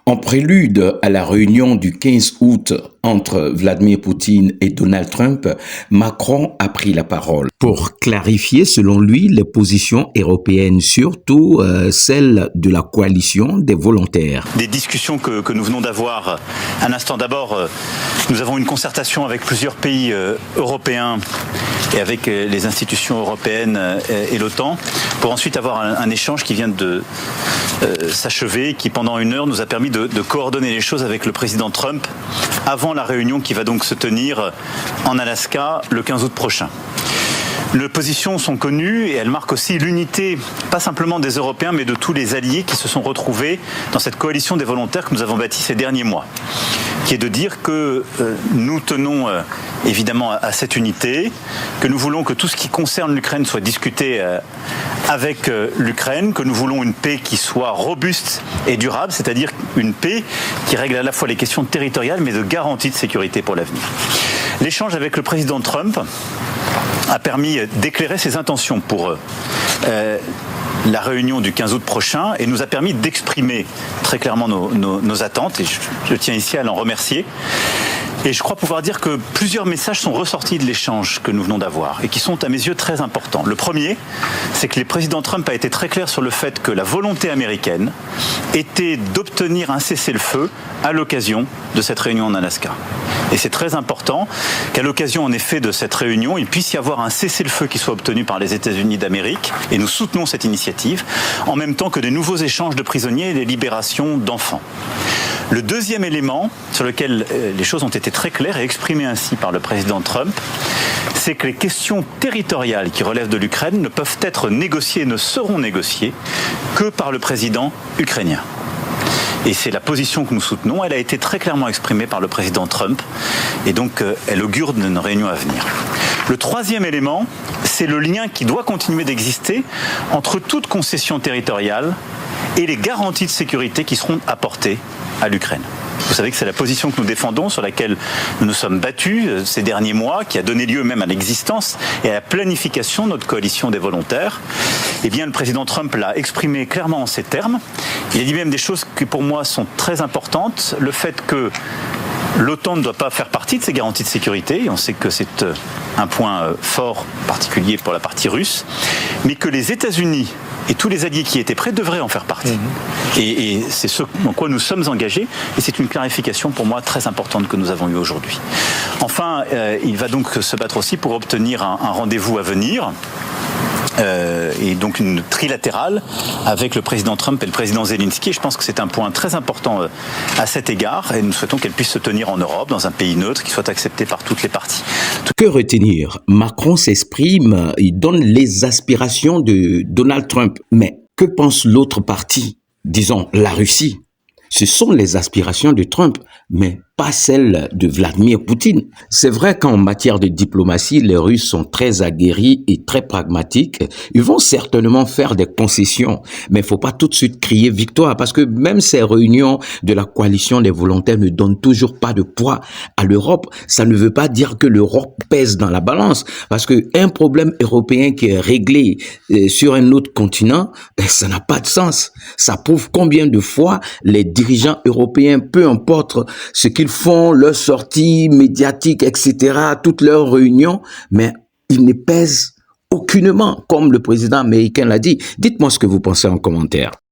En prélude à la réunion du 15 août entre Vladimir Poutine et Donald Trump, Macron a pris la parole pour clarifier, selon lui, les positions européennes, surtout celles de la coalition des volontaires. Des discussions que nous venons d'avoir. Un instant d'abord, nous avons une concertation avec plusieurs pays européens et avec les institutions européennes et l'OTAN, pour ensuite avoir un échange qui vient de s'achever, qui pendant une heure nous a permis de coordonner les choses avec le président Trump avant la réunion qui va donc se tenir en Alaska le 15 août prochain. Les positions sont connues et elles marquent aussi l'unité, pas simplement des Européens, mais de tous les alliés qui se sont retrouvés dans cette coalition des volontaires que nous avons bâtie ces derniers mois, qui est de dire que nous tenons évidemment à cette unité, que nous voulons que tout ce qui concerne l'Ukraine soit discuté avec l'Ukraine, que nous voulons une paix qui soit robuste et durable, c'est-à-dire une paix qui règle à la fois les questions territoriales mais de garantie de sécurité pour l'avenir. L'échange avec le président Trump a permis d'éclairer ses intentions pour la réunion du 15 août prochain et nous a permis d'exprimer très clairement nos attentes, et je tiens ici à l'en remercier. Et je crois pouvoir dire que plusieurs messages sont ressortis de l'échange que nous venons d'avoir et qui sont à mes yeux très importants. Le premier, c'est que le président Trump a été très clair sur le fait que la volonté américaine était d'obtenir un cessez-le-feu à l'occasion de cette réunion en Alaska. Et c'est très important qu'à l'occasion en effet de cette réunion, il puisse y avoir un cessez-le-feu qui soit obtenu par les États-Unis d'Amérique, et nous soutenons cette initiative, en même temps que de nouveaux échanges de prisonniers et des libérations d'enfants. Le deuxième élément sur lequel les choses ont été très claires et exprimées ainsi par le président Trump, c'est que les questions territoriales qui relèvent de l'Ukraine ne peuvent être négociées, ne seront négociées que par le président ukrainien. Et c'est la position que nous soutenons. Elle a été très clairement exprimée par le président Trump et donc elle augure d'une réunion à venir. Le troisième élément, c'est le lien qui doit continuer d'exister entre toute concession territoriale et les garanties de sécurité qui seront apportées à l'Ukraine. Vous savez que c'est la position que nous défendons, sur laquelle nous nous sommes battus ces derniers mois, qui a donné lieu même à l'existence et à la planification de notre coalition des volontaires. Eh bien, le président Trump l'a exprimé clairement en ces termes. Il a dit même des choses qui pour moi sont très importantes. Le fait que l'OTAN ne doit pas faire partie de ces garanties de sécurité, et on sait que c'est un point fort, particulier pour la partie russe, mais que les États-Unis et tous les alliés qui étaient prêts devraient en faire partie. Et c'est ce en quoi nous sommes engagés, et c'est une clarification pour moi très importante que nous avons eue aujourd'hui. Enfin, il va donc se battre aussi pour obtenir un rendez-vous à venir, et donc une trilatérale avec le président Trump et le président Zelensky. Et je pense que c'est un point très important à cet égard, et nous souhaitons qu'elle puisse se tenir en Europe, dans un pays neutre, qui soit accepté par toutes les parties. Que retenir? Macron s'exprime, il donne les aspirations de Donald Trump. Mais que pense l'autre partie? Disons, la Russie. Ce sont les aspirations de Trump, mais pas celles de Vladimir Poutine. C'est vrai qu'en matière de diplomatie, les Russes sont très aguerris et très pragmatiques. Ils vont certainement faire des concessions, mais il faut pas tout de suite crier victoire, parce que même ces réunions de la coalition des volontaires ne donnent toujours pas de poids à l'Europe. Ça ne veut pas dire que l'Europe pèse dans la balance, parce que un problème européen qui est réglé sur un autre continent, ça n'a pas de sens. Ça prouve combien de fois les dirigeants européens, peu importe ce qu'ils font, leurs sorties médiatiques, etc., toutes leurs réunions, mais ils ne pèsent aucunement, comme le président américain l'a dit. Dites-moi ce que vous pensez en commentaire.